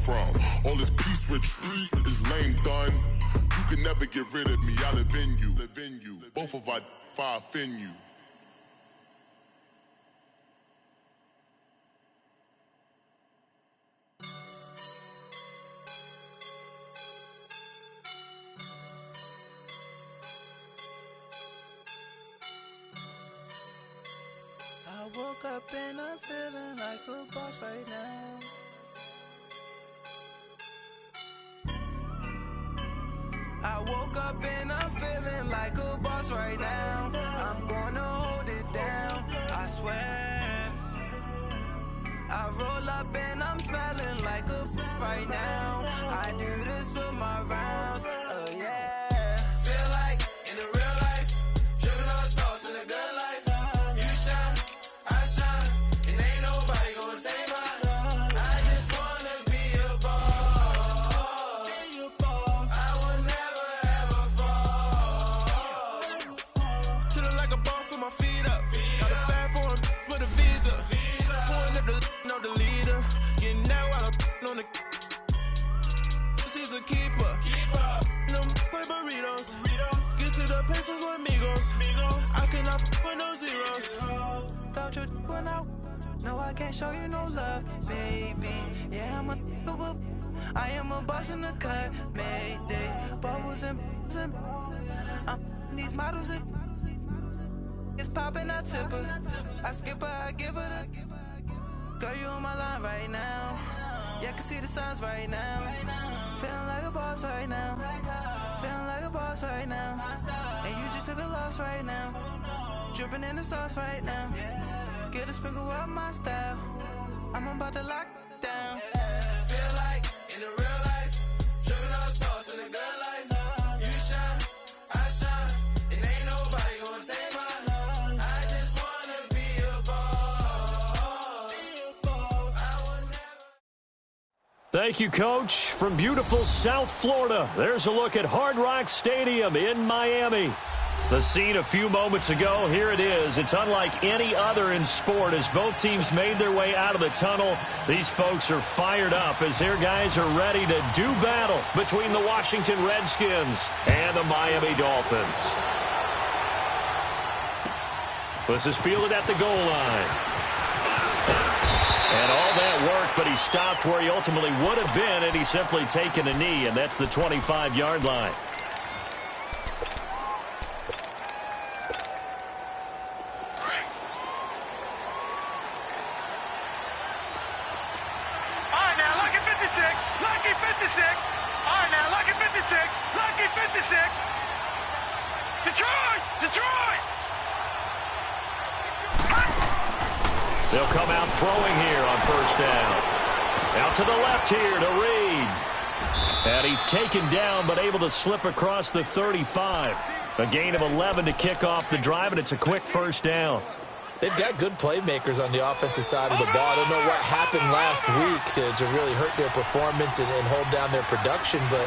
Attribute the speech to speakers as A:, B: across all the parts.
A: from. All this peace retreat is lame done. You can never get rid of me, I live in you. Both of our fire offend you.
B: I woke up and I'm feeling like a boss right now. I woke up and I'm feeling like a boss right now. I'm gonna hold it down, I swear. I roll up and I'm smelling like a right now. I do this for my rounds, oh yeah. Feel like in the real life, dripping on sauce in the good life. You shine, I shine, and ain't nobody gonna take mine. I just wanna be a boss. I will never ever fall. Chillin' like a boss with my feet up. Got a bag for him with a visa. Pulling up the leader. Getting that while I'm on the. She's a keeper. No play burritos. Get to the pesos with amigos. I cannot with no zeros. Don't you run out? No, I can't show you no love, baby. Yeah, I am a boss in the cut. Mayday. Bubbles and these models. It's popping, I tip her. I skip her, I give her the. Girl, you on my line right now. Yeah, I can see the signs right now. Feeling like a boss right now. Feeling like a boss right now. And you just took a loss right now. Dripping in the sauce right now. Get a sprinkle up my style. I'm about to lock down. Feel like in the real life, dripping on sauce in the good life. You shine, I shine, and ain't nobody gonna take mine. I just wanna be a boss. I will never.
C: Thank you, Coach. From beautiful South Florida, there's a look at Hard Rock Stadium in Miami. The scene a few moments ago, here it is. It's unlike any other in sport as both teams made their way out of the tunnel. These folks are fired up as their guys are ready to do battle between the Washington Redskins and the Miami Dolphins. This is fielded at the goal line. And all that work, but he stopped where he ultimately would have been had he simply taken a knee, and that's the 25-yard line.
D: Lucky 56. All right, now, lucky 56. Lucky 56. Detroit!
C: They'll come out throwing here on first down. Out to the left here to Reed. And he's taken down but able to slip across the 35. A gain of 11 to kick off the drive, and it's a quick first down.
E: They've got good playmakers on the offensive side of the ball. I don't know what happened last week to really hurt their performance and hold down their production, but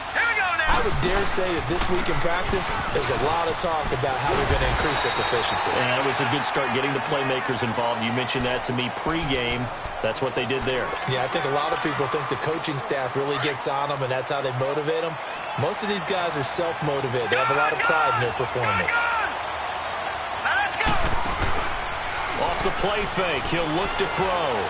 E: I would dare say that this week in practice, there's a lot of talk about how they're going to increase their proficiency.
C: And it was a good start getting the playmakers involved. You mentioned that to me pregame. That's what they did there.
E: Yeah, I think a lot of people think the coaching staff really gets on them, and that's how they motivate them. Most of these guys are self-motivated. They have a lot of pride in their performance.
C: Off the play fake, he'll look to throw.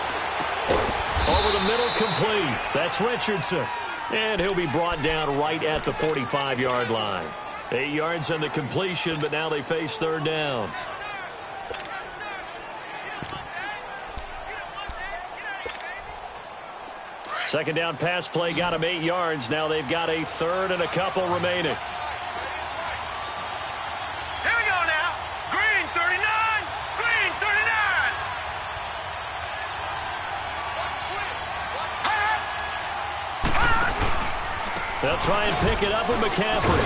C: Over the middle, complete. That's Richardson. And he'll be brought down right at the 45-yard line. 8 yards on the completion, but now they face third down. Second down pass play got him 8 yards. Now they've got a third and a couple remaining. They'll try and pick it up with McCaffrey.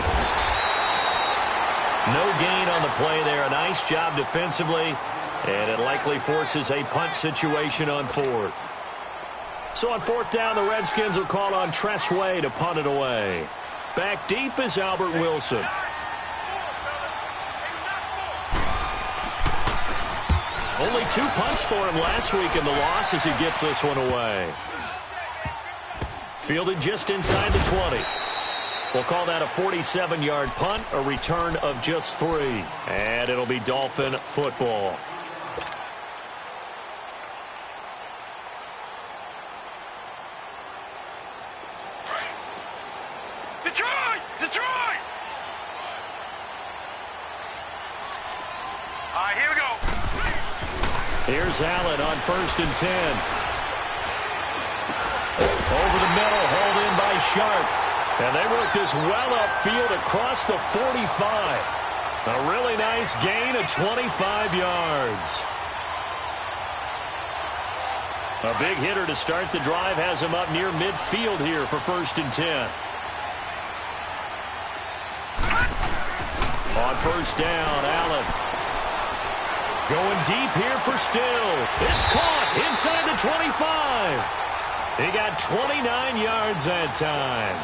C: No gain on the play there. A nice job defensively, and it likely forces a punt situation on fourth. So on fourth down, the Redskins will call on Tress Way to punt it away. Back deep is Albert Wilson. Only 2 punts for him last week in the loss as he gets this one away. Fielded just inside the 20. We'll call that a 47-yard punt, a return of just 3. And it'll be Dolphin football.
D: Detroit! Detroit! All right, here we go.
C: Here's Allen on 1st and 10. Over the middle, hauled in by Sharp. And they work this well upfield across the 45. A really nice gain of 25 yards. A big hitter to start the drive has him up near midfield here for 1st and 10. On 1st down, Allen. Going deep here for Still. It's caught inside the 25. He got 29 yards that time.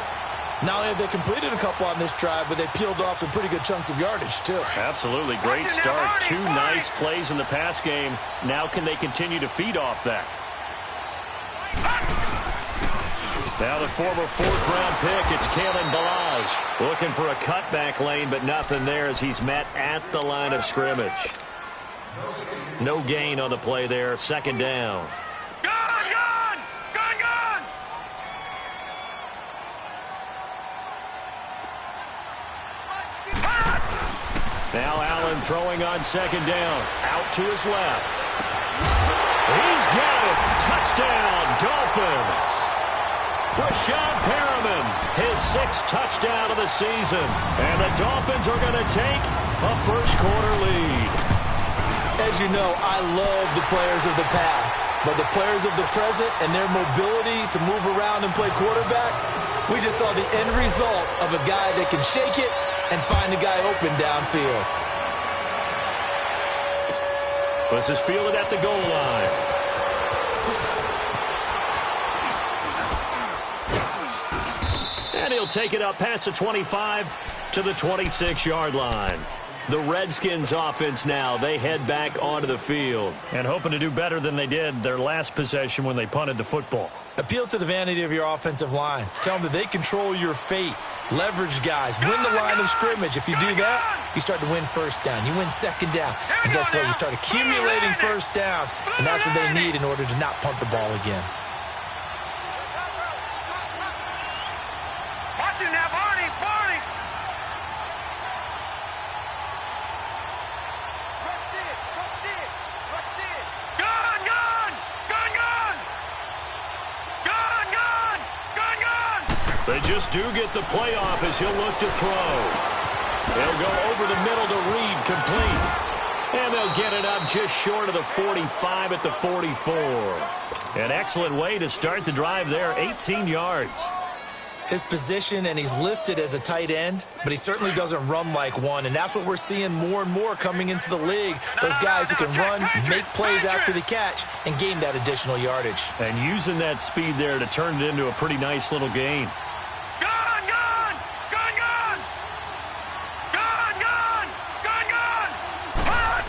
E: Not only have they completed a couple on this drive, but they peeled off some pretty good chunks of yardage, too.
C: Absolutely. Great start. 2 nice plays in the pass game. Now can they continue to feed off that? Now the former 4th-round pick, it's Kalen Ballage. Looking for a cutback lane, but nothing there as he's met at the line of scrimmage. No gain on the play there. 2nd down. Now Allen throwing on 2nd down. Out to his left. He's got it. Touchdown, Dolphins. Rashad Perriman, his 6th touchdown of the season. And the Dolphins are going to take a first-quarter lead.
E: As you know, I love the players of the past. But the players of the present and their mobility to move around and play quarterback, we just saw the end result of a guy that can shake it and find the guy open downfield.
C: This is fielded at the goal line. And he'll take it up past the 25 to the 26-yard line. The Redskins offense now, they head back onto the field. And hoping to do better than they did their last possession when they punted the football.
E: Appeal to the vanity of your offensive line. Tell them that they control your fate. Leverage guys. Win the line of scrimmage. If you do that, you start to win 1st down. You win 2nd down. And guess what? You start accumulating 1st downs. And that's what they need in order to not punt the ball again.
D: Watch it now, Barney! Barney! Rush it! Rush it! Rush it! Gun! Gun! Gun! Gun! Gun! Gun! Gun! Gun!
C: They just do get the play off as he'll look to throw. They'll go over the middle to Reed, complete. And they'll get it up just short of the 45 at the 44. An excellent way to start the drive there, 18 yards.
E: His position, and he's listed as a tight end, but he certainly doesn't run like one, and that's what we're seeing more and more coming into the league. Those guys who can run, make plays after the catch, and gain that additional yardage.
C: And using that speed there to turn it into a pretty nice little gain.
D: Gun! Gun! Gun! Gun! Gun! Gun! Gun! Gun! Punt!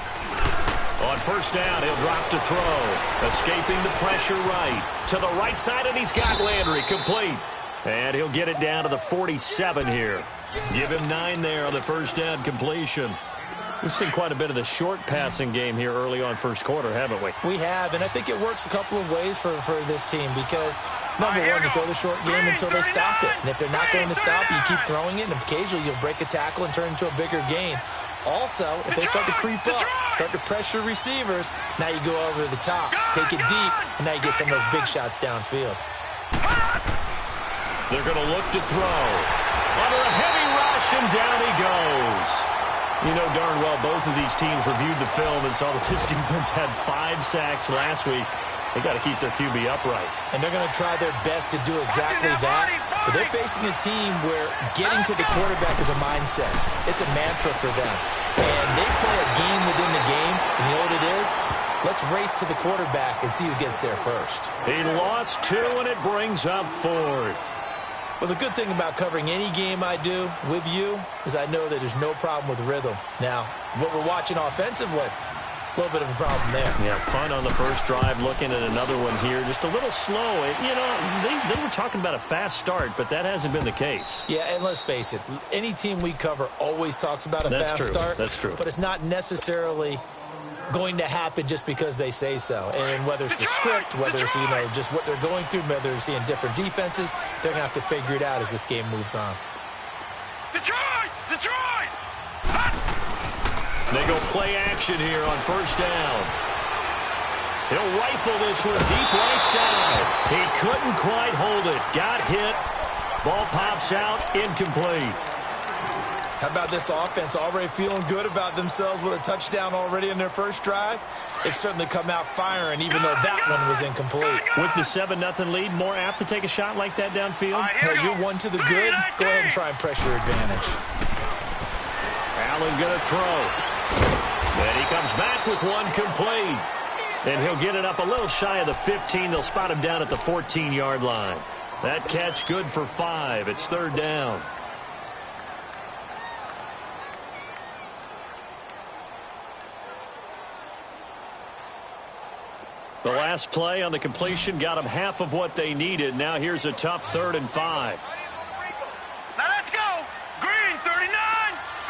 C: On 1st down, he'll drop to throw. Escaping the pressure right. To the right side, and he's got Landry, complete. And he'll get it down to the 47 here. Give him 9 there on the 1st down completion. We've seen quite a bit of the short passing game here early on 1st quarter, haven't we?
E: We have, and I think it works a couple of ways for this team because, number one, you throw the short game until they stop it. And if they're not going to stop it, you keep throwing it, and occasionally you'll break a tackle and turn it into a bigger gain. Also, if they start to creep up, start to pressure receivers, now you go over the top, take it deep, and now you get some of those big shots downfield.
C: They're going to look to throw. Under a heavy rush, and down he goes. You know darn well both of these teams reviewed the film and saw that this defense had 5 sacks last week. They got to keep their QB upright.
E: And they're going to try their best to do exactly that. But they're facing a team where getting to the quarterback is a mindset. It's a mantra for them. And they play a game within the game. And you know what it is? Let's race to the quarterback and see who gets there first.
C: He lost 2, and it brings up 4th.
E: Well, the good thing about covering any game I do with you is I know that there's no problem with rhythm. Now, what we're watching offensively, a little bit of a problem there.
C: Yeah, punt on the first drive, looking at another one here. Just a little slow. You know, they were talking about a fast start, but that hasn't been the case.
E: Yeah, and let's face it, any team we cover always talks about a fast start.
C: That's true.
E: But it's not necessarily going to happen just because they say so. And whether it's the script, whether it's, you know, just what they're going through, whether they're seeing different defenses, they're going to have to figure it out as this game moves on.
D: Detroit! Detroit!
C: They go play action here on first down. He'll rifle this one deep right side. He couldn't quite hold it. Got hit. Ball pops out, incomplete.
E: How about this offense already feeling good about themselves with a touchdown already in their first drive? They've certainly come out firing, even though that one was incomplete.
C: With the 7-0 lead, more apt to take a shot like that downfield?
E: Hey, you're one to the good. Go ahead and try and press your advantage.
C: Allen going to throw. And he comes back with one complete. And he'll get it up a little shy of the 15. They'll spot him down at the 14-yard line. That catch good for 5. It's third down. The last play on the completion got them half of what they needed. Now here's a tough 3rd and 5.
D: Now let's go! Green 39!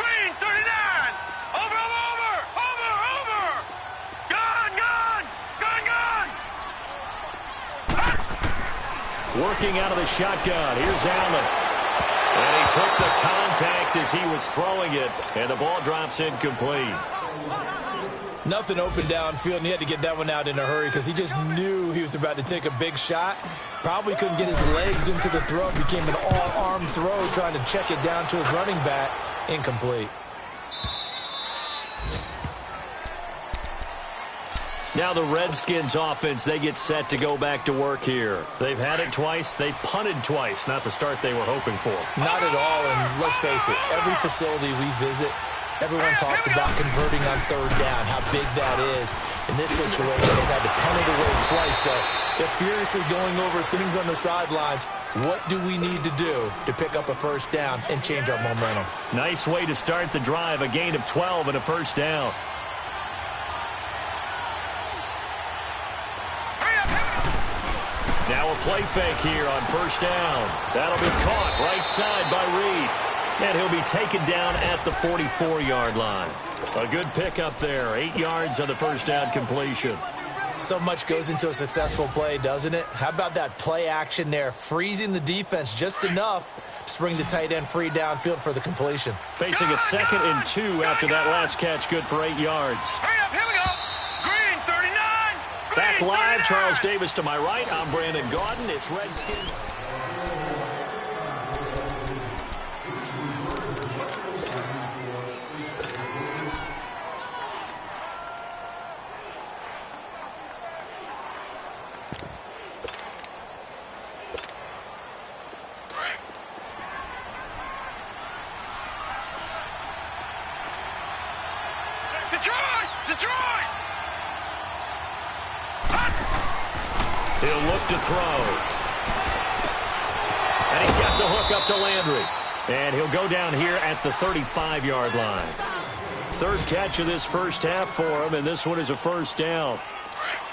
D: Green 39! Over, over, over, over! Gone, gone! Gone, gone!
C: Working out of the shotgun. Here's Allen. And he took the contact as he was throwing it. And the ball drops incomplete.
E: Nothing open downfield, and he had to get that one out in a hurry because he just knew he was about to take a big shot. Probably couldn't get his legs into the throw. It became an all-arm throw trying to check it down to his running back. Incomplete.
C: Now the Redskins offense, they get set to go back to work here. They've had it twice. They've punted twice. Not the start they were hoping for.
E: Not at all, and let's face it, every facility we visit, everyone talks about converting on third down, how big that is. In this situation, they've had to punt it away twice, so they're furiously going over things on the sidelines. What do we need to do to pick up a first down and change our momentum?
C: Nice way to start the drive, a gain of 12 and a first down. Now a play fake here on first down. That'll be caught right side by Reed. And he'll be taken down at the 44-yard line. A good pickup there. 8 yards on the first down completion.
E: So much goes into a successful play, doesn't it? How about that play action there, freezing the defense just enough to bring the tight end free downfield for the completion.
C: Facing a 2nd and 2 after that last catch, good for 8 yards.
D: Hurry up, here we go! Green 39!
C: Back
D: Green
C: live,
D: 39!
C: Charles Davis to my right. I'm Brandon Gaudin. It's Redskins.
D: Detroit! Detroit!
C: He'll look to throw. And he's got the hook up to Landry. And he'll go down here at the 35-yard line. 3rd catch of this first half for him, and this one is a first down.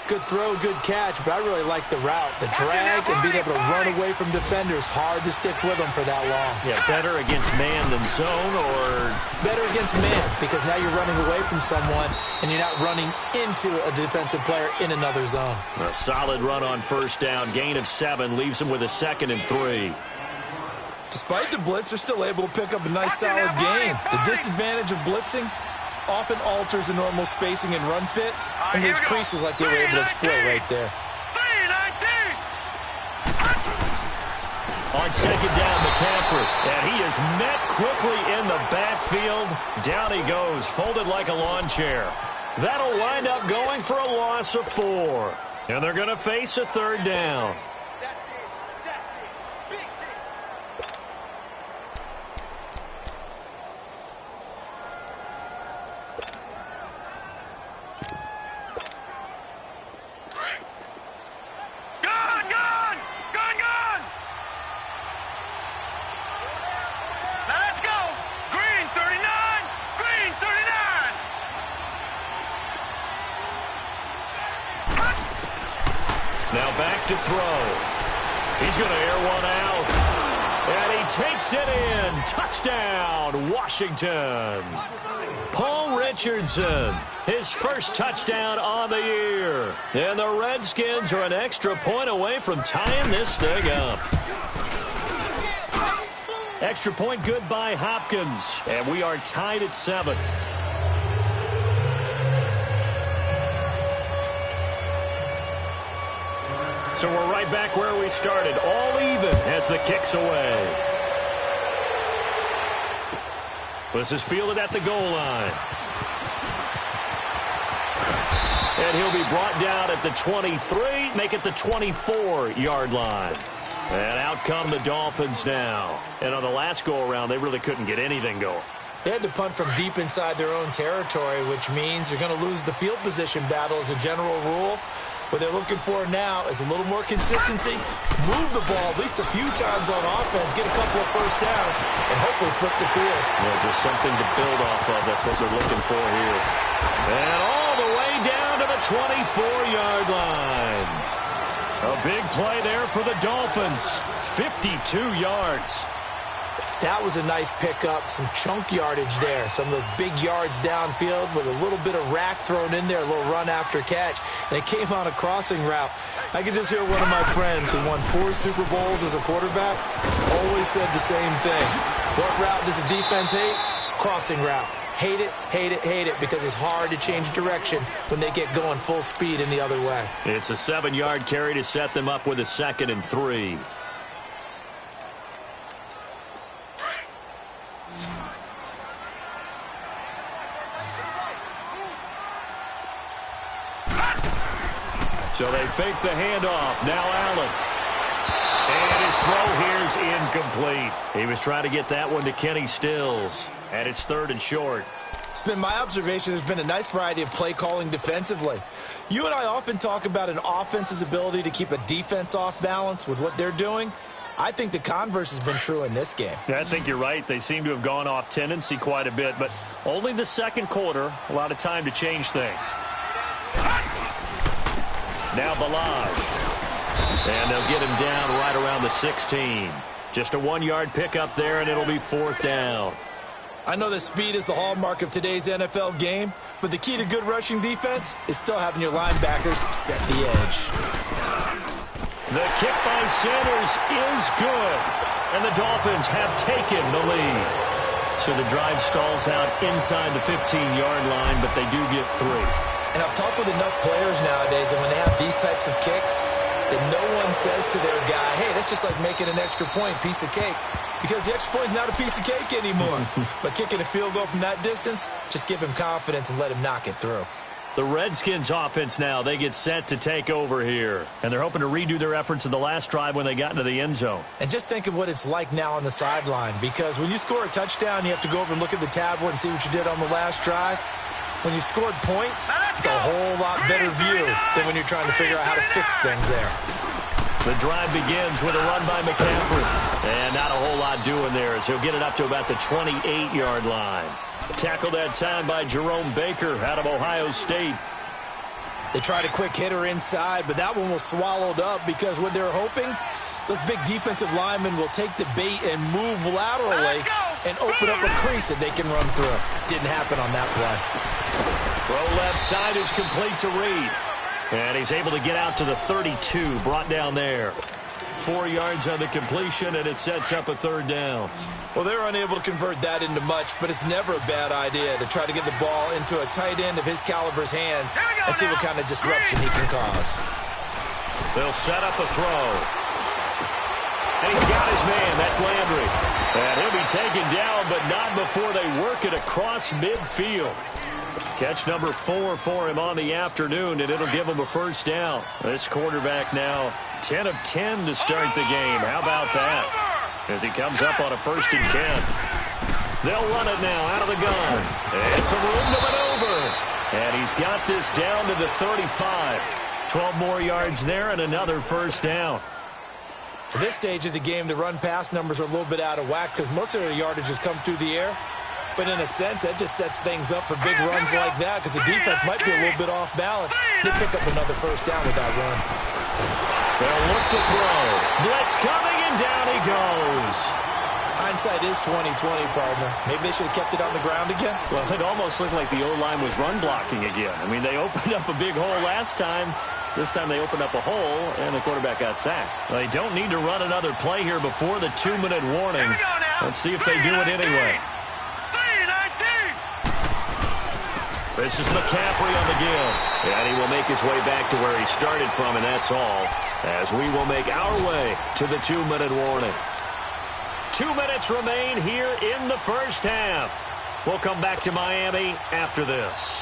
E: Good throw, good catch, but I really like the route. The drag and being able to run away from defenders. Hard to stick with them for that long.
C: Yeah, better against man than zone, or
E: better against man, because now you're running away from someone and you're not running into a defensive player in another zone.
C: a solid run on first down. Gain of 7 leaves him with a 2nd and 3.
E: Despite the blitz, they're still able to pick up a nice solid gain. The disadvantage of blitzing often alters the normal spacing and run fits and leaves creases like they were able to exploit right there.
D: 319!
C: On 2nd down, McCaffrey. And he is met quickly in the backfield. Down he goes, folded like a lawn chair. That'll wind up going for a loss of 4. And they're going to face a 3rd down. to throw. He's going to air one out. And he takes it in. Touchdown, Washington. Paul Richardson, his first touchdown on the year. And the Redskins are an extra point away from tying this thing up. Extra point good by Hopkins. And we are tied at 7. So we're right back where we started. All even as the kick's away. This is fielded at the goal line. And he'll be brought down at the 23, make it the 24-yard line. And out come the Dolphins now. And on the last go-around, they really couldn't get anything going.
E: They had to punt from deep inside their own territory, which means you're going to lose the field position battle as a general rule. What they're looking for now is a little more consistency, move the ball at least a few times on offense, get a couple of first downs, and hopefully flip the field.
C: Yeah, just something to build off of. That's what they're looking for here. And all the way down to the 24-yard line. A big play there for the Dolphins. 52 yards.
E: That was a nice pickup, some chunk yardage there. Some of those big yards downfield with a little bit of rack thrown in there, a little run after catch. And it came on a crossing route. I could just hear one of my friends who won 4 Super Bowls as a quarterback always said the same thing. What route does the defense hate? Crossing route. Hate it, hate it, hate it, because it's hard to change direction when they get going full speed in the other way.
C: It's a 7-yard carry to set them up with a 2nd and 3. So they fake the handoff. Now Allen. And his throw here's incomplete. He was trying to get that one to Kenny Stills. And it's 3rd and short.
E: It's been my observation there's been a nice variety of play calling defensively. You and I often talk about an offense's ability to keep a defense off balance with what they're doing. I think the converse has been true in this game.
C: Yeah, I think you're right. They seem to have gone off tendency quite a bit, but only the second quarter, a lot of time to change things. Now Balaj. And they'll get him down right around the 16. Just a 1-yard pickup there, and it'll be 4th down.
E: I know that speed is the hallmark of today's NFL game, but the key to good rushing defense is still having your linebackers set the edge.
C: The kick by Sanders is good, and the Dolphins have taken the lead. So the drive stalls out inside the 15-yard line, but they do get 3.
E: And I've talked with enough players nowadays, and when they have these types of kicks, that no one says to their guy, hey, that's just like making an extra point, piece of cake. Because the extra point is not a piece of cake anymore. But kicking a field goal from that distance, just give him confidence and let him knock it through.
C: The Redskins offense now, they get set to take over here. And they're hoping to redo their efforts in the last drive when they got into the end zone.
E: And just think of what it's like now on the sideline. Because when you score a touchdown, you have to go over and look at the tablet and see what you did on the last drive. When you scored points, it's a whole lot better view than when you're trying to figure out how to fix things there.
C: The drive begins with a run by McCaffrey. And not a whole lot doing there as he'll get it up to about the 28-yard line. Tackled that time by Jerome Baker out of Ohio State.
E: They tried a quick hitter inside, but that one was swallowed up because what they're hoping, those big defensive linemen will take the bait and move laterally and open up a crease that they can run through. Didn't happen on that play.
C: Throw left side is complete to Reed. And he's able to get out to the 32, brought down there. 4 yards on the completion, and it sets up a 3rd down.
E: Well, they're unable to convert that into much, but it's never a bad idea to try to get the ball into a tight end of his caliber's hands and see what kind of disruption he can cause.
C: They'll set up a throw. And he's got his man. That's Landry. And he'll be taken down, but not before they work it across midfield. Catch number 4 for him on the afternoon, and it'll give him a 1st down. This quarterback now 10 of 10 to start the game. How about that? As he comes up on a 1st and 10. They'll run it now out of the gun. And some room to maneuver. And he's got this down to the 35. 12 more yards there and another 1st down.
E: At this stage of the game, the run-pass numbers are a little bit out of whack because most of the yardage has come through the air. But in a sense, that just sets things up for big runs like that because the defense might be a little bit off balance. They pick up another 1st down with that run.
C: They'll look to throw. Blitz coming, and down he goes.
E: Hindsight is 20/20, partner. Maybe they should have kept it on the ground again.
C: Well, it almost looked like the O-line was run blocking again. I mean, they opened up a big hole last time. This time they opened up a hole, and the quarterback got sacked. They don't need to run another play here before the 2-minute warning. Let's see if they do it anyway. This is McCaffrey on the give. And he will make his way back to where he started from, and that's all. As we will make our way to the 2-minute warning. 2 minutes remain here in the first half. We'll come back to Miami after this.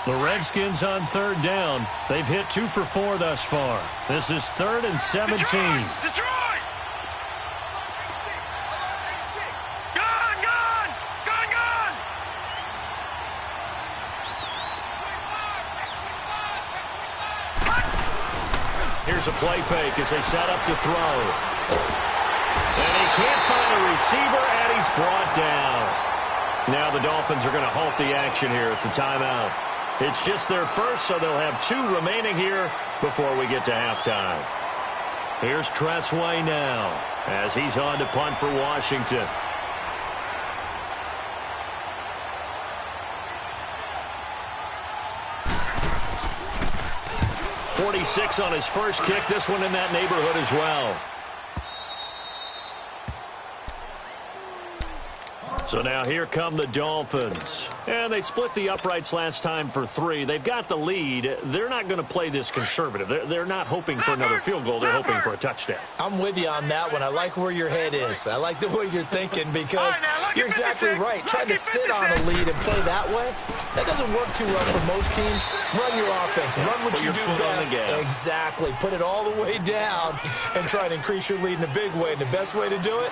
C: The Redskins on third down. They've hit 2 for 4 thus far. This is 3rd and 17.
D: Detroit! Gone, gone! Gone, gone!
C: Here's a play fake as they set up to throw. And he can't find a receiver, and he's brought down. Now the Dolphins are going to halt the action here. It's a timeout. It's just their first, so they'll have 2 remaining here before we get to halftime. Here's Tressway now as he's on to punt for Washington. .46 on his first kick. This one in that neighborhood as well. So now here come the Dolphins. And they split the uprights last time for 3. They've got the lead. They're not going to play this conservative. They're not hoping for another field goal. They're hoping for a touchdown.
E: I'm with you on that one. I like where your head is. I like the way you're thinking because you're exactly right. Trying to sit on a lead and play that way, that doesn't work too well for most teams. Run your offense. Run what you do best. Exactly. Put it all the way down and try and increase your lead in a big way. And the best way to do it,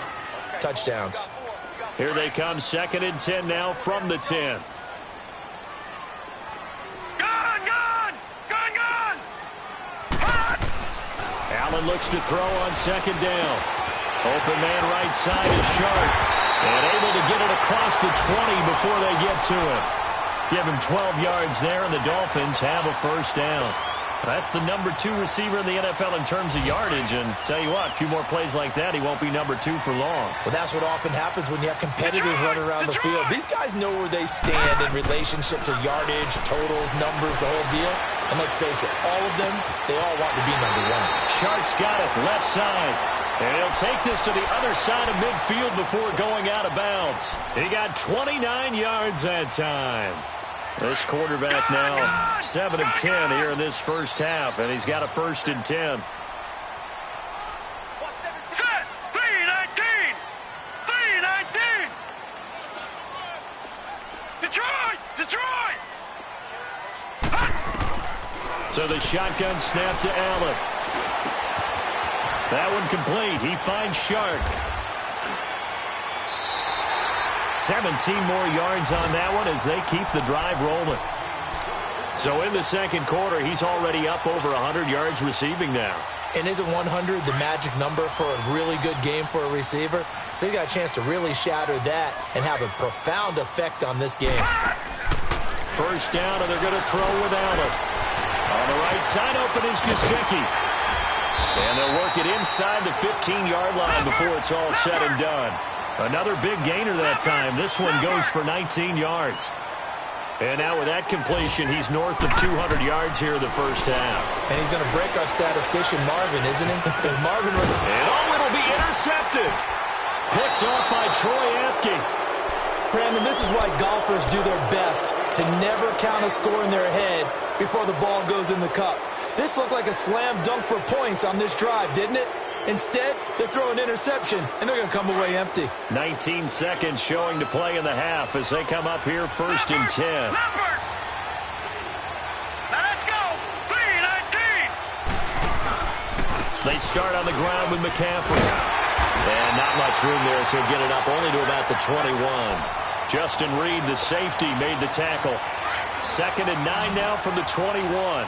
E: touchdowns.
C: Here they come, 2nd and 10 now from the 10.
D: Gone, gone! Gone, gone!
C: Allen looks to throw on 2nd down. Open man right side is Sharp. And able to get it across the 20 before they get to it. Give him 12 yards there, and the Dolphins have a first down. That's the number 2 receiver in the NFL in terms of yardage. And tell you what, a few more plays like that, he won't be number 2 for long.
E: Well, that's what often happens when you have competitors running around the field. These guys know where they stand in relationship to yardage, totals, numbers, the whole deal. And let's face it, all of them, they all want to be number 1.
C: Sharp's got it, left side. And he'll take this to the other side of midfield before going out of bounds. He got 29 yards that time. This quarterback now 7 of 10 here in this first half, and he's got a 1st and 10.
D: Set! 3-19! 3-19! Detroit! Detroit!
C: So the shotgun snap to Allen. That one complete. He finds Shark. 17 more yards on that one as they keep the drive rolling. So in the second quarter, he's already up over 100 yards receiving now.
E: And isn't 100 the magic number for a really good game for a receiver? So he got a chance to really shatter that and have a profound effect on this game.
C: First down, and they're going to throw with Allen. On the right side, open is Gesicki. And they'll work it inside the 15-yard line before it's all said and done. Another big gainer that time. This one goes for 19 yards. And now with that completion, he's north of 200 yards here in the first half.
E: And he's going to break our statistician, Marvin, isn't he? Because Marvin...
C: And it'll be intercepted. Picked off by Troy Apke.
E: Brandon, this is why golfers do their best to never count a score in their head before the ball goes in the cup. This looked like a slam dunk for points on this drive, didn't it? Instead, they're throwing interception, and they're going to come away empty.
C: 19 seconds showing to play in the half as they come up here 1st and 10.
D: Now let's go! 3-19!
C: They start on the ground with McCaffrey. And not much room there, so get it up only to about the 21. Justin Reed, the safety, made the tackle. 2nd and 9 now from the 21.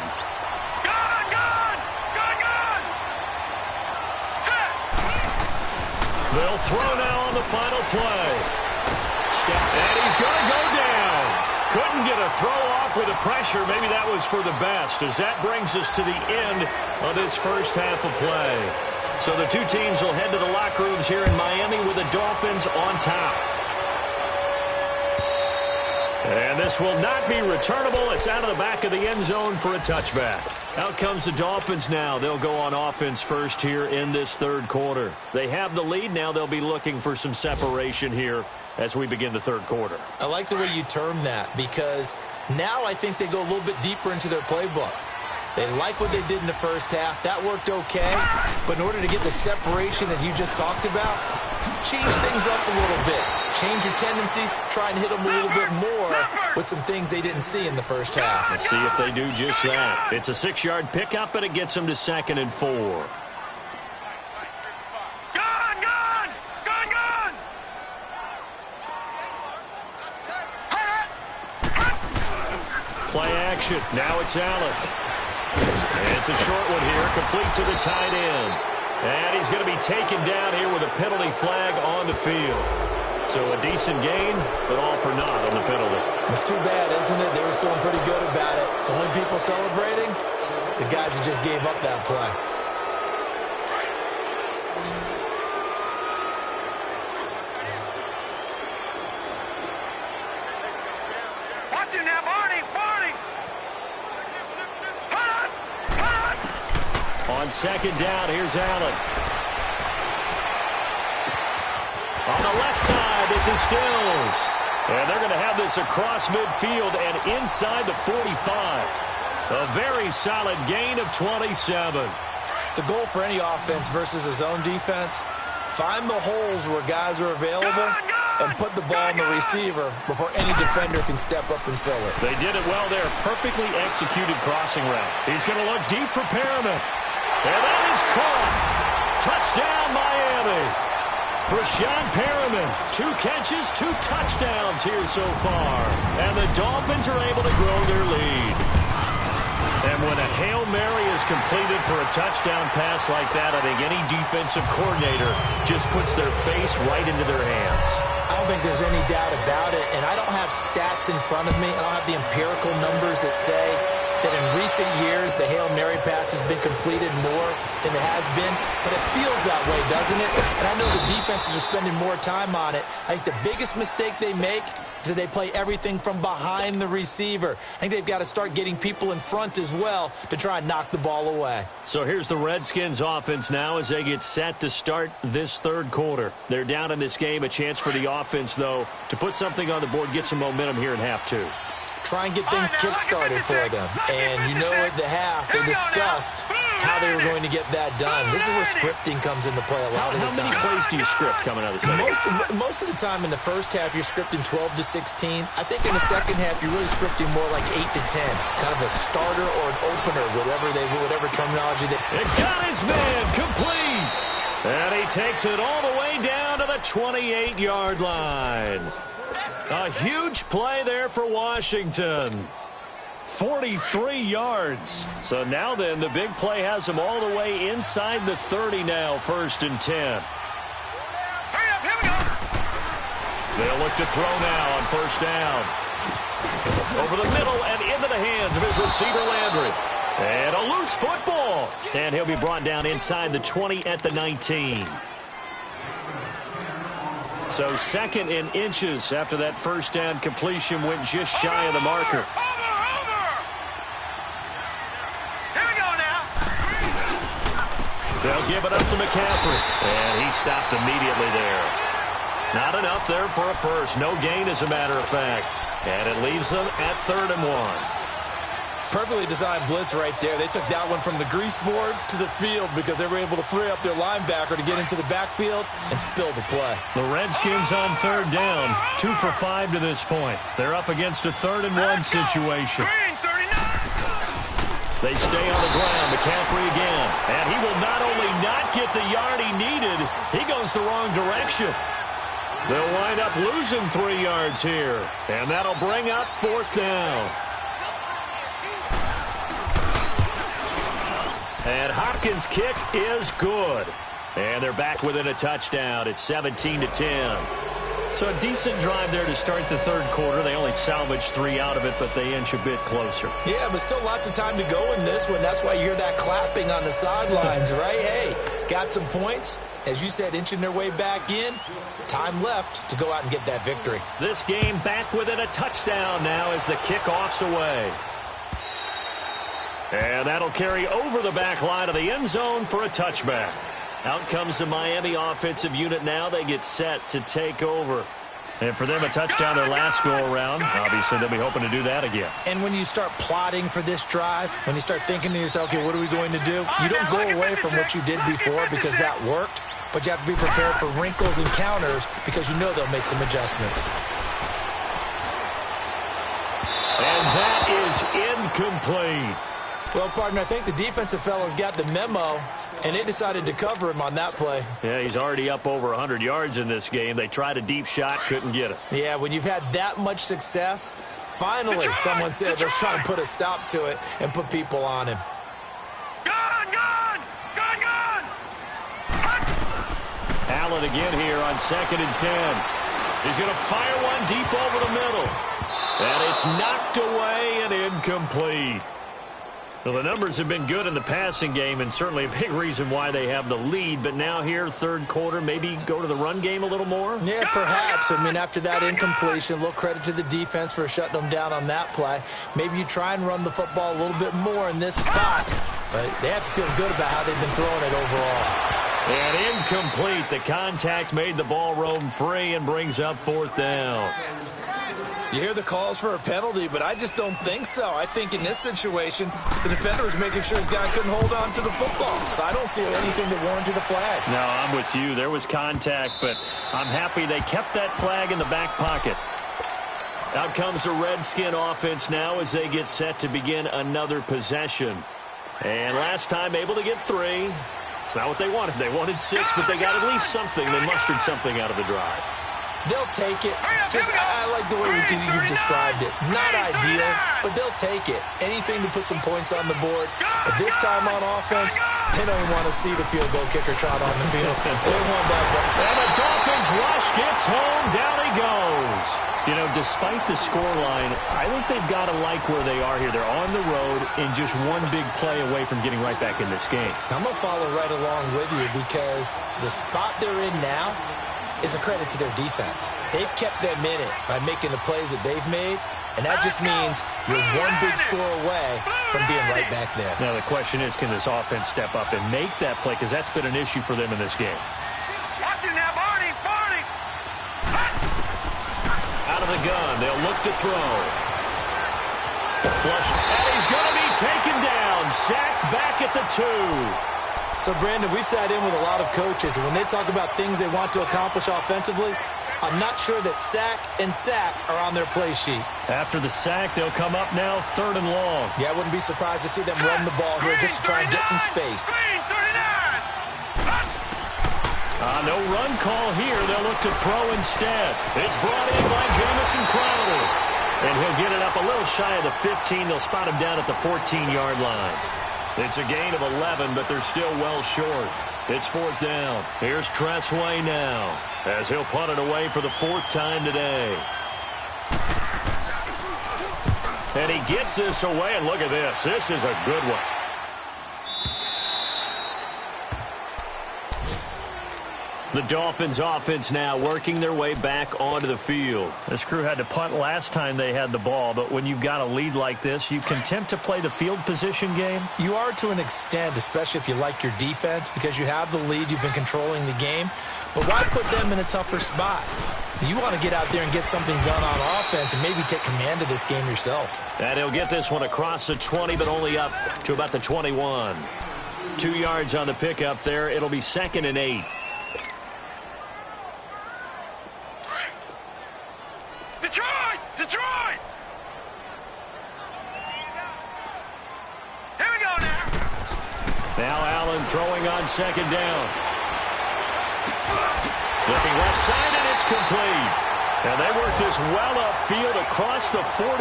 C: They'll throw now on the final play. And he's going to go down. Couldn't get a throw off with the pressure. Maybe that was for the best, as that brings us to the end of this first half of play. So the two teams will head to the locker rooms here in Miami with the Dolphins on top. And this will not be returnable. It's out of the back of the end zone for a touchback. Out comes the Dolphins now. They'll go on offense first here in this third quarter. They have the lead. Now they'll be looking for some separation here as we begin the third quarter.
E: I like the way you term that, because now I think they go a little bit deeper into their playbook. They like what they did in the first half. That worked okay. But in order to get the separation that you just talked about, change things up a little bit. Change your tendencies. Try and hit them a little bit more with some things they didn't see in the first half.
C: Let's see if they do just that. It's a 6-yard pickup, and it gets them to 2nd and 4. Play action. Now it's Allen. And it's a short one here, complete to the tight end. And he's going to be taken down here with a penalty flag on the field. So a decent gain, but all for naught on the penalty.
E: It's too bad, isn't it? They were feeling pretty good about it. The only people celebrating, the guys who just gave up that play.
D: Watch it now, Barney! Barney!
C: On 2nd down, here's Allen. On the left side, this is Stills. And they're going to have this across midfield and inside the 45. A very solid gain of 27.
E: The goal for any offense versus a zone defense, find the holes where guys are available and put the ball in the receiver before any defender can step up and fill it.
C: They did it well there. Perfectly executed crossing route. He's going to look deep for Perriman. And that is caught. Touchdown, Miami. Rashawn Perriman, 2 catches, 2 touchdowns here so far. And the Dolphins are able to grow their lead. And when a Hail Mary is completed for a touchdown pass like that, I think any defensive coordinator just puts their face right into their hands.
E: I don't think there's any doubt about it, and I don't have stats in front of me. I don't have the empirical numbers that say that in recent years the Hail Mary pass has been completed more than it has been, but it feels that way, doesn't it? And I know the defenses are spending more time on it. I think the biggest mistake they make is that they play everything from behind the receiver. I think they've got to start getting people in front as well to try and knock the ball away.
C: So here's the Redskins offense now as they get set to start this third quarter. They're down in this game. A chance for the offense, though, to put something on the board, get some momentum here in half 2.
E: Try and get things kick-started for them. And you know at the half, they discussed how they were going to get that done. This is where scripting comes into play a lot of the time.
C: How many plays do you script coming out of the second?
E: Most of the time in the first half, you're scripting 12 to 16. I think in the second half, you're really scripting more like 8 to 10. Kind of a starter or an opener, whatever terminology.
C: It got his man complete. And he takes it all the way down to the 28-yard line. A huge play there for Washington. 43 yards. So now then, the big play has them all the way inside the 30 now, 1st and 10.
D: Hurry up, here we go!
C: They'll look to throw now on 1st down. Over the middle and into the hands of his receiver, Landry. And a loose football. And he'll be brought down inside the 20 at the 19. So 2nd in inches after that 1st down completion went just shy of the marker.
D: Over! Here we go now!
C: They'll give it up to McCaffrey. And he stopped immediately there. Not enough there for a first. No gain, as a matter of fact. And it leaves them at 3rd and 1.
E: Perfectly designed blitz right there. They took that one from the grease board to the field because they were able to free up their linebacker to get into the backfield and spill the play.
C: The Redskins on 3rd down. 2 for 5 to this point. They're up against a 3rd and 1 situation. They stay on the ground. McCaffrey again. And he will not only not get the yard he needed, he goes the wrong direction. They'll wind up losing 3 yards here. And that'll bring up 4th down. And Hopkins' kick is good. And they're back within a touchdown. It's 17 to 10. So a decent drive there to start the third quarter. They only salvaged 3 out of it, but they inch a bit closer.
E: Yeah, but still lots of time to go in this one. That's why you hear that clapping on the sidelines, right? Hey, got some points. As you said, inching their way back in. Time left to go out and get that victory.
C: This game back within a touchdown now as the kickoff's away. And that'll carry over the back line of the end zone for a touchback. Out comes the Miami offensive unit now. They get set to take over. And for them, a touchdown their last go-around. Obviously, they'll be hoping to do that again.
E: And when you start plotting for this drive, when you start thinking to yourself, okay, what are we going to do? You don't go away from what you did before because that worked, but you have to be prepared for wrinkles and counters because you know they'll make some adjustments.
C: And that is incomplete.
E: Well, partner, I think the defensive fellas got the memo, and they decided to cover him on that play.
C: Yeah, he's already up over 100 yards in this game. They tried a deep shot, couldn't get it.
E: Yeah, when you've had that much success, finally someone said, let's try and put a stop to it and put people on him.
C: Allen again here on 2nd and 10. He's going to fire one deep over the middle. And it's knocked away and incomplete. Well, the numbers have been good in the passing game and certainly a big reason why they have the lead. But now here, third quarter, maybe go to the run game a little more?
E: Yeah, perhaps. I mean, after that incompletion, a little credit to the defense for shutting them down on that play. Maybe you try and run the football a little bit more in this spot. But they have to feel good about how they've been throwing it overall.
C: And incomplete. The contact made the ball roam free and brings up 4th down.
E: You hear the calls for a penalty, but I just don't think so. I think in this situation, the defender was making sure his guy couldn't hold on to the football. So I don't see anything that warranted a flag.
C: No, I'm with you. There was contact, but I'm happy they kept that flag in the back pocket. Out comes the Redskin offense now as they get set to begin another possession. And last time able to get 3. It's not what they wanted. They wanted 6, but they got at least something. They mustered something out of the drive.
E: They'll take it. I like the way you described it. Not ideal, but they'll take it. Anything to put some points on the board. But this time on offense, they don't even want to see the field goal kicker trot on the field. They want that ball.
C: And the Dolphins rush gets home. Down he goes. You know, despite the scoreline, I think they've got to like where they are here. They're on the road and just one big play away from getting right back in this game.
E: I'm going to follow right along with you because the spot they're in now is a credit to their defense. They've kept them in it by making the plays that they've made, and that just means you're one big score away from being right back there.
C: Now the question is, can this offense step up and make that play? Because that's been an issue for them in this game.
D: Watch it now, Barney!
C: Out of the gun, they'll look to throw. Flush, and he's going to be taken down. Sacked back at the 2.
E: So, Brandon, we sat in with a lot of coaches, and when they talk about things they want to accomplish offensively, I'm not sure that sack and sack are on their play sheet.
C: After the sack, they'll come up now 3rd and long.
E: Yeah, I wouldn't be surprised to see them run the ball here just to try and get some space.
C: No run call here. They'll look to throw instead. It's brought in by Jamison Crowder. And he'll get it up a little shy of the 15. They'll spot him down at the 14-yard line. It's a gain of 11, but they're still well short. It's 4th down. Here's Tressway now as he'll punt it away for the 4th time today. And he gets this away, and look at this. This is a good one. The Dolphins offense now working their way back onto the field. This crew had to punt last time they had the ball, but when you've got a lead like this, you can attempt to play the field position game.
E: You are to an extent, especially if you like your defense, because you have the lead, you've been controlling the game. But why put them in a tougher spot? You want to get out there and get something done on offense and maybe take command of this game yourself.
C: And he'll get this one across the 20, but only up to about the 21. 2 yards on the pickup there. It'll be 2nd and 8.
D: Detroit! Here we go now.
C: Now Allen throwing on 2nd down. Looking left side, and it's complete. And they work this well upfield across the 45.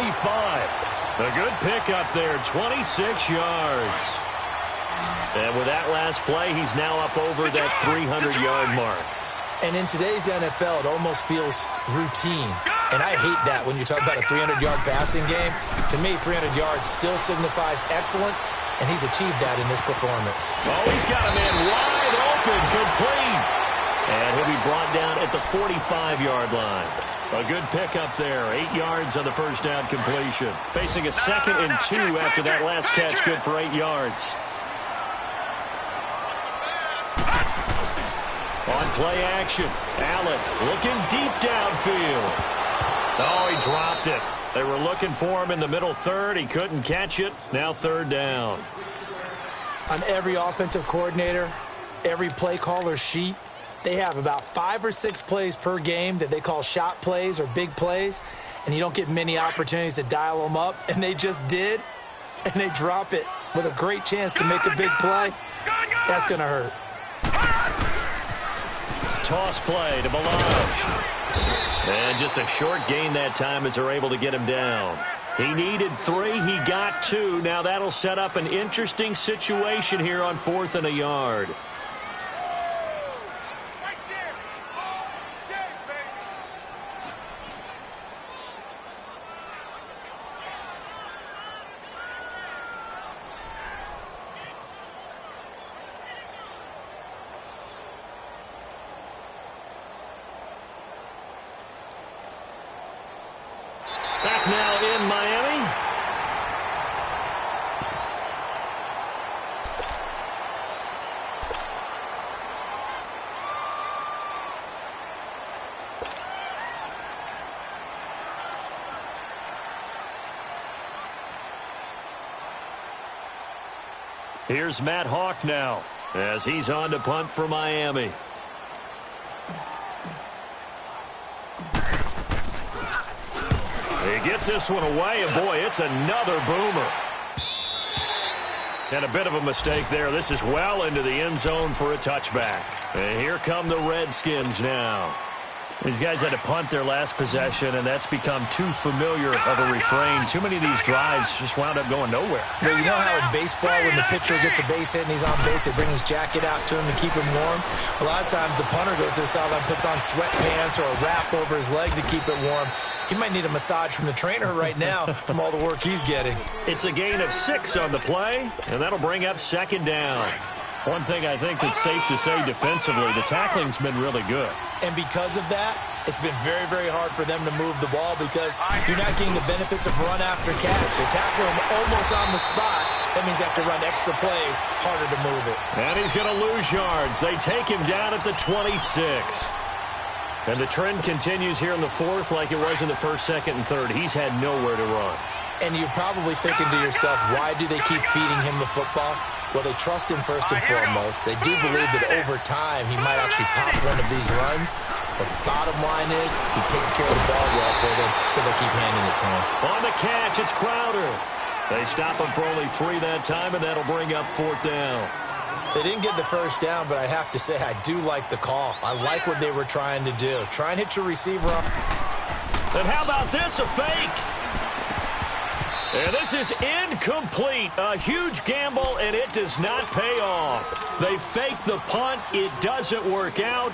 C: A good pickup there, 26 yards. And with that last play, he's now up over that 300-yard mark.
E: And in today's NFL, it almost feels routine. And I hate that when you're talking about a 300-yard passing game. To me, 300 yards still signifies excellence, and he's achieved that in this performance.
C: Oh, he's got a man wide open, complete. And he'll be brought down at the 45-yard line. A good pickup there, 8 yards on the first down completion. Facing a 2nd and 2 after that last catch, good for 8 yards. On play action, Allen looking deep downfield. Oh, he dropped it. They were looking for him in the middle third. He couldn't catch it. Now 3rd down.
E: On every offensive coordinator, every play caller sheet, they have about 5 or 6 plays per game that they call shot plays or big plays, and you don't get many opportunities to dial them up, and they just did, and they drop it with a great chance to make a big play. That's going to hurt.
C: Toss play to Balaj. And just a short gain that time as they're able to get him down. He needed 3. He got 2. Now that'll set up an interesting situation here on 4th and a yard. Back now in Miami. Here's Matt Hawk now as he's on to punt for Miami. He gets this one away, and boy, it's another boomer. And a bit of a mistake there. This is well into the end zone for a touchback. And here come the Redskins now. These guys had to punt their last possession, and that's become too familiar of a refrain. Too many of these drives just wound up going nowhere.
E: Well, you know how in baseball, when the pitcher gets a base hit and he's on base, they bring his jacket out to him to keep him warm? A lot of times the punter goes to the sideline, puts on sweatpants or a wrap over his leg to keep it warm. He might need a massage from the trainer right now from all the work he's getting.
C: It's a gain of 6 on the play, and that'll bring up 2nd down. One thing I think that's safe to say defensively, the tackling's been really good.
E: And because of that, it's been very, very hard for them to move the ball because you're not getting the benefits of run after catch. They tackle him almost on the spot. That means they have to run extra plays, harder to move it.
C: And he's going to lose yards. They take him down at the 26. And the trend continues here in the 4th like it was in the 1st, 2nd, and 3rd. He's had nowhere to run.
E: And you're probably thinking to yourself, why do they keep feeding him the football? Well, they trust him first and foremost. They do believe that over time he might actually pop one of these runs. But the bottom line is he takes care of the ball well for them, so they'll keep handing it to him.
C: On the catch, it's Crowder. They stop him for only 3 that time, and that'll bring up 4th down.
E: They didn't get the first down, but I have to say I do like the call. I like what they were trying to do. Try and hit your receiver up.
C: And how about this, a fake? And this is incomplete. A huge gamble, and it does not pay off. They fake the punt. It doesn't work out.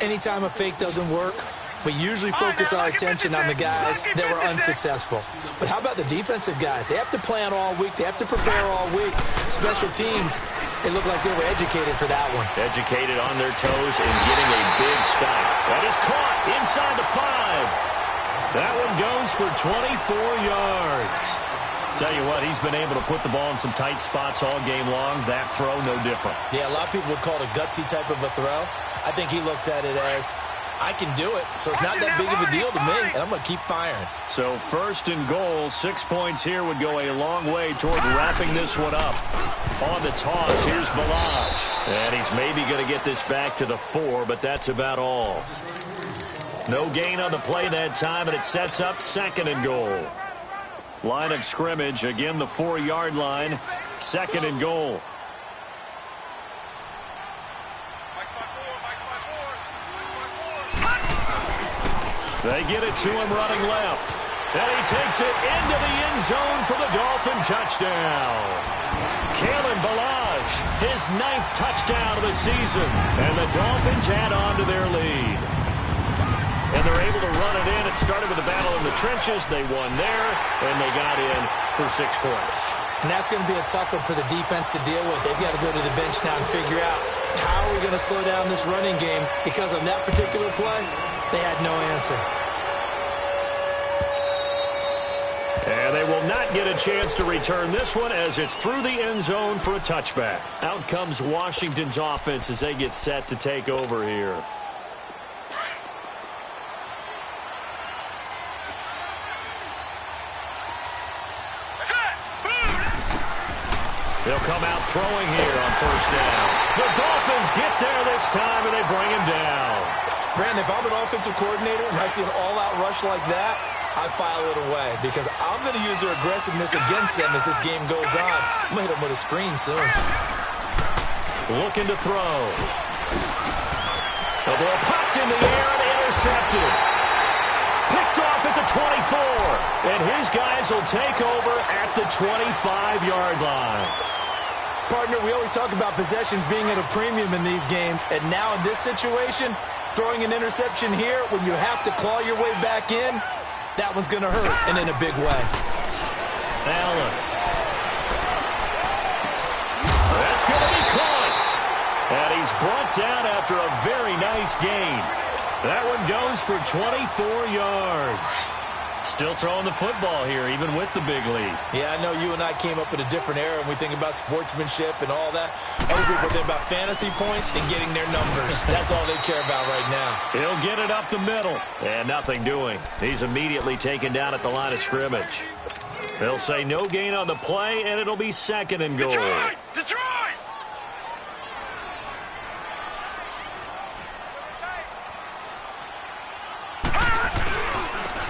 E: Anytime a fake doesn't work, we usually focus our attention on the guys that were unsuccessful. But how about the defensive guys? They have to plan all week. They have to prepare all week. Special teams, they look like they were educated for that one.
C: Educated on their toes and getting a big stop. That is caught inside the 5. That one goes for 24 yards. Tell you what, he's been able to put the ball in some tight spots all game long. That throw, no different.
E: Yeah, a lot of people would call it a gutsy type of a throw. I think he looks at it as, I can do it, so it's not that big of a deal to me, and I'm going to keep firing.
C: So 1st and goal, 6 points here would go a long way toward wrapping this one up. On the toss, here's Balaj. And he's maybe going to get this back to the 4, but that's about all. No gain on the play that time, and it sets up 2nd and goal. Line of scrimmage, again the 4-yard line, 2nd and goal. They get it to him running left. And he takes it into the end zone for the Dolphin touchdown. Kalen Balaj Balazs, his 9th touchdown of the season. And the Dolphins add on to their lead. And they're able to run it in. It started with a battle in the trenches. They won there, and they got in for 6 points.
E: And that's going to be a tough one for the defense to deal with. They've got to go to the bench now and figure out how are we going to slow down this running game, because on that particular play, they had no answer.
C: And they will not get a chance to return this one as it's through the end zone for a touchback. Out comes Washington's offense as they get set to take over here. They'll come out throwing here on first down. The Dolphins get there this time, and they bring him down.
E: Brandon, if I'm an offensive coordinator and I see an all-out rush like that, I file it away because I'm going to use their aggressiveness against them as this game goes on. I'm going to hit them with a screen soon.
C: Looking to throw. The ball popped in the air and intercepted. Picked off at the 24. And his guys will take over at the 25-yard line.
E: Partner, we always talk about possessions being at a premium in these games. And now in this situation, throwing an interception here when you have to claw your way back in, that one's going to hurt, and in a big way.
C: Allen. That's going to be caught. And he's brought down after a very nice gain. That one goes for 24 yards. Still throwing the football here, even with the big lead.
E: Yeah, I know you and I came up in a different era, and we think about sportsmanship and all that. Other people think about fantasy points and getting their numbers. That's all they care about right now.
C: He'll get it up the middle. And nothing doing. He's immediately taken down at the line of scrimmage. They'll say no gain on the play, and it'll be 2nd and goal.
D: Detroit! Detroit!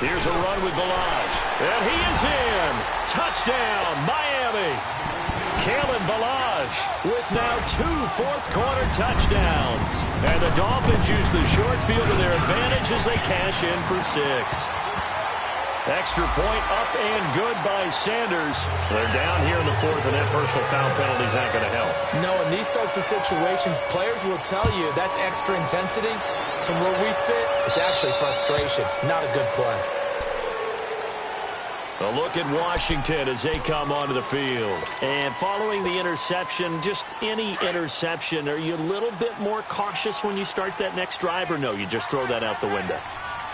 C: Here's a run with Balazs. And he is in. Touchdown, Miami. Kalen Balazs with now 2 fourth-quarter touchdowns. And the Dolphins use the short field to their advantage as they cash in for 6. Extra point up and good by Sanders. They're down here in the 4th, and that personal foul penalty's not going to help.
E: No, in these types of situations, players will tell you that's extra intensity. From where we sit, it's actually frustration, not a good play.
C: A look at Washington as they come onto the field. And following the interception, just any interception, are you a little bit more cautious when you start that next drive, or no, you just throw that out the window?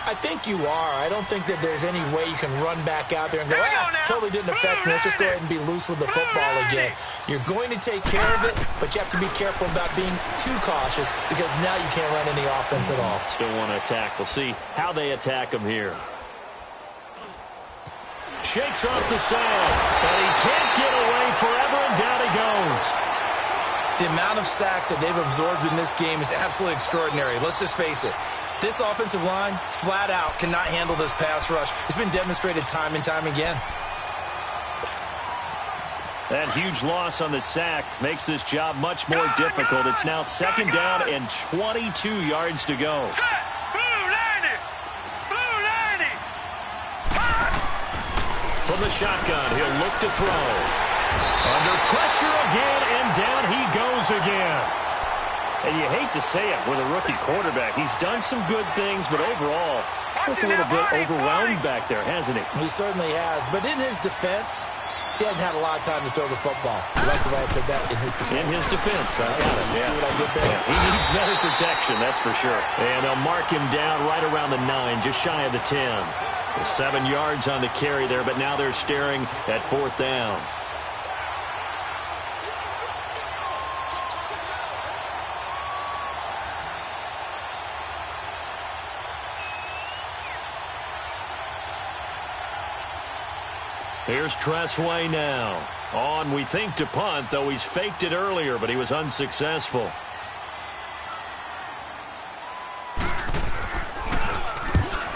E: I think you are. I don't think that there's any way you can run back out there and go, totally didn't affect me. Let's just go ahead and be loose with the football again. You're going to take care of it, but you have to be careful about being too cautious because now you can't run any offense at all.
C: Still want to attack. We'll see how they attack him here. Shakes off the sand, and he can't get away forever, and down he goes.
E: The amount of sacks that they've absorbed in this game is absolutely extraordinary. Let's just face it. This offensive line, flat out, cannot handle this pass rush. It's been demonstrated time and time again.
C: That huge loss on the sack makes this job much more difficult. It's now 2nd down and 22 yards to go. From the shotgun, he'll look to throw. Under pressure again, and down he goes again. And you hate to say it with a rookie quarterback. He's done some good things, but overall, looked a little bit overwhelmed back there, hasn't he?
E: He certainly has. But in his defense, he hasn't had a lot of time to throw the football. I like the way I said that, in his defense.
C: In his defense. I got it.
E: See what I did there?
C: Yeah, he needs better protection, that's for sure. And they'll mark him down right around the 9, just shy of the 10. 7 yards on the carry there, but now they're staring at 4th down. Here's Tressway now. On, we think, to punt, though he's faked it earlier, but he was unsuccessful.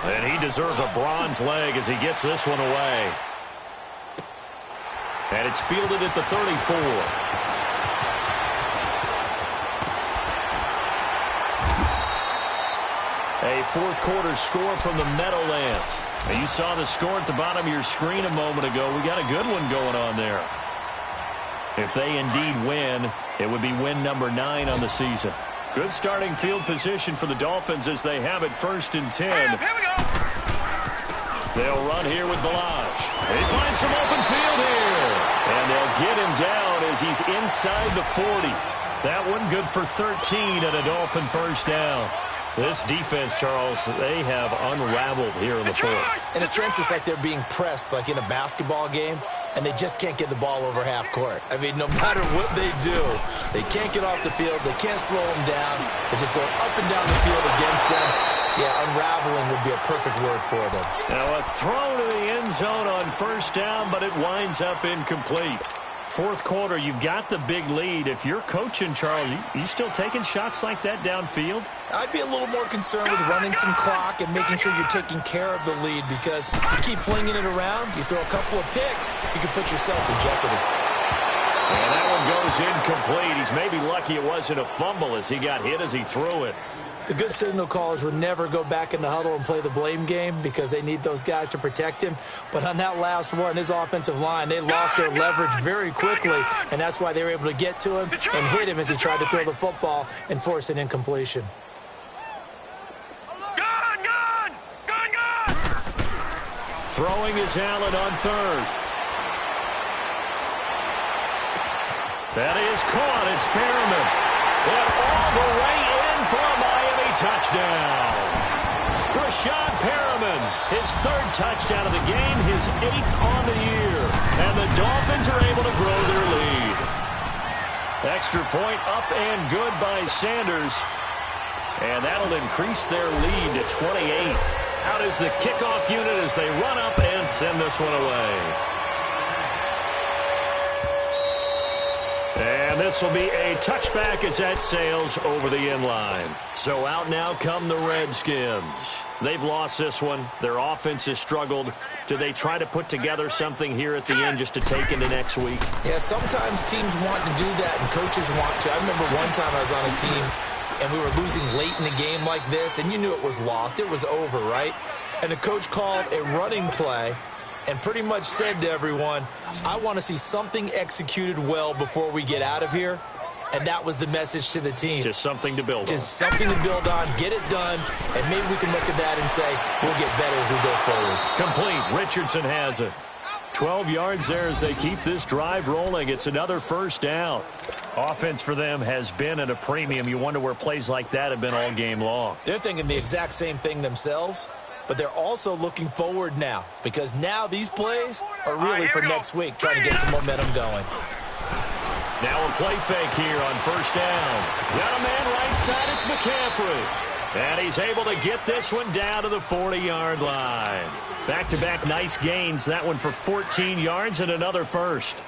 C: And he deserves a bronze leg as he gets this one away. And it's fielded at the 34. A 4th-quarter score from the Meadowlands. Now, you saw the score at the bottom of your screen a moment ago. We got a good one going on there. If they indeed win, it would be win number 9 on the season. Good starting field position for the Dolphins as they have it 1st and 10.
D: Here we go.
C: They'll run here with Balazs. They find some open field here. And they'll get him down as he's inside the 40. That one good for 13 and a Dolphin first down. This defense, Charles, they have unraveled here in the 4th.
E: In a sense, it's like they're being pressed like in a basketball game, and they just can't get the ball over half court. I mean, no matter what they do, they can't get off the field. They can't slow them down. They're just going up and down the field against them. Yeah, unraveling would be a perfect word for them.
C: Now a throw to the end zone on 1st down, but it winds up incomplete. 4th quarter, you've got the big lead. If you're coaching, Charles, you still taking shots like that downfield?
E: I'd be a little more concerned with running some clock and making sure you're taking care of the lead, because you keep flinging it around, you throw a couple of picks, you can put yourself in jeopardy.
C: And that one goes incomplete. He's maybe lucky it wasn't a fumble as he got hit as he threw it.
E: The good signal callers would never go back in the huddle and play the blame game because they need those guys to protect him. But on that last one, his offensive line, they lost their leverage very quickly, and that's why they were able to get to him and hit him as he tried to throw the football and force an incompletion.
C: Throwing is Allen on 3rd. That is caught. It's Perriman. And all the way in for a Miami touchdown. Rashad Perriman, his 3rd touchdown of the game, his 8th on the year. And the Dolphins are able to grow their lead. Extra point up and good by Sanders. And that'll increase their lead to 28. Out is the kickoff unit as they run up and send this one away. And this will be a touchback as that sails over the end line. So out now come the Redskins. They've lost this one. Their offense has struggled. Do they try to put together something here at the end just to take into next week?
E: Yeah, sometimes teams want to do that and coaches want to. I remember one time I was on a team and we were losing late in the game like this, and you knew it was lost. It was over, right? And the coach called a running play and pretty much said to everyone, I want to see something executed well before we get out of here. And that was the message to the team.
C: Just something to build on.
E: Just something to build on, get it done, and maybe we can look at that and say, we'll get better as we go forward.
C: Complete. Richardson has it. 12 yards there as they keep this drive rolling. It's another first down. Offense for them has been at a premium. You wonder where plays like that have been all game long.
E: They're thinking the exact same thing themselves, but they're also looking forward now because now these plays are really for next week, trying to get some momentum going.
C: Now a play fake here on first down. Got a man right side. It's McCaffrey. And he's able to get this one down to the 40-yard line. Back-to-back nice gains. That one for 14 yards and another first.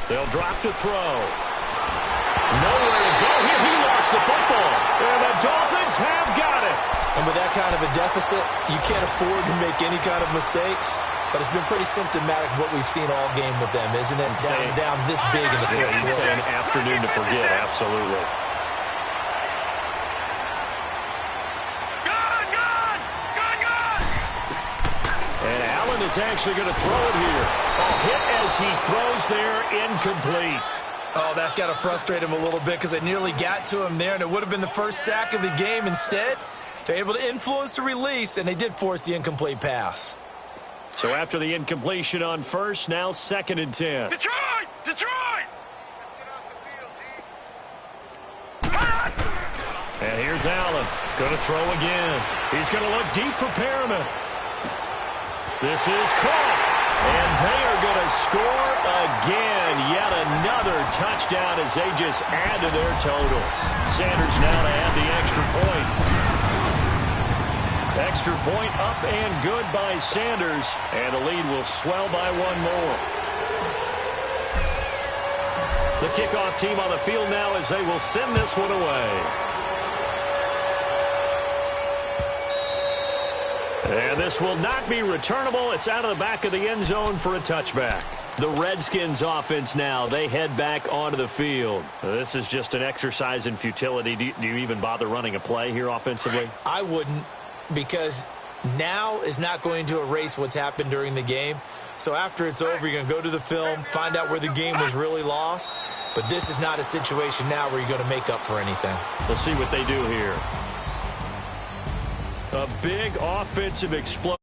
C: They'll drop to throw. Nowhere to go here. He lost the football. And the Dolphins have got it.
E: And with that kind of a deficit, you can't afford to make any kind of mistakes. But it's been pretty symptomatic of what we've seen all game with them, isn't it? Down this big in the 4th quarter.
C: You'd say an afternoon to forget, absolutely. And Allen is actually going to throw it here. A hit as he throws there, incomplete.
E: Oh, that's got to frustrate him a little bit because they nearly got to him there, and it would have been the first sack of the game. Instead, they're able to influence the release, and they did force the incomplete pass.
C: So after the incompletion on first, now 2nd and 10.
D: Detroit! Detroit!
C: And here's Allen. Going to throw again. He's going to look deep for Perriman. This is caught. And they are going to score again. Yet another touchdown as they just add to their totals. Sanders now to add the extra point. Extra point up and good by Sanders. And the lead will swell by one more. The kickoff team on the field now as they will send this one away. And this will not be returnable. It's out of the back of the end zone for a touchback. The Redskins offense now, they head back onto the field. This is just an exercise in futility. Do you even bother running a play here offensively?
E: I wouldn't. because now is not going to erase what's happened during the game. So after it's over, you're going to go to the film, find out where the game was really lost. But this is not a situation now where you're going to make up for anything.
C: We'll see what they do here. A big offensive explosion.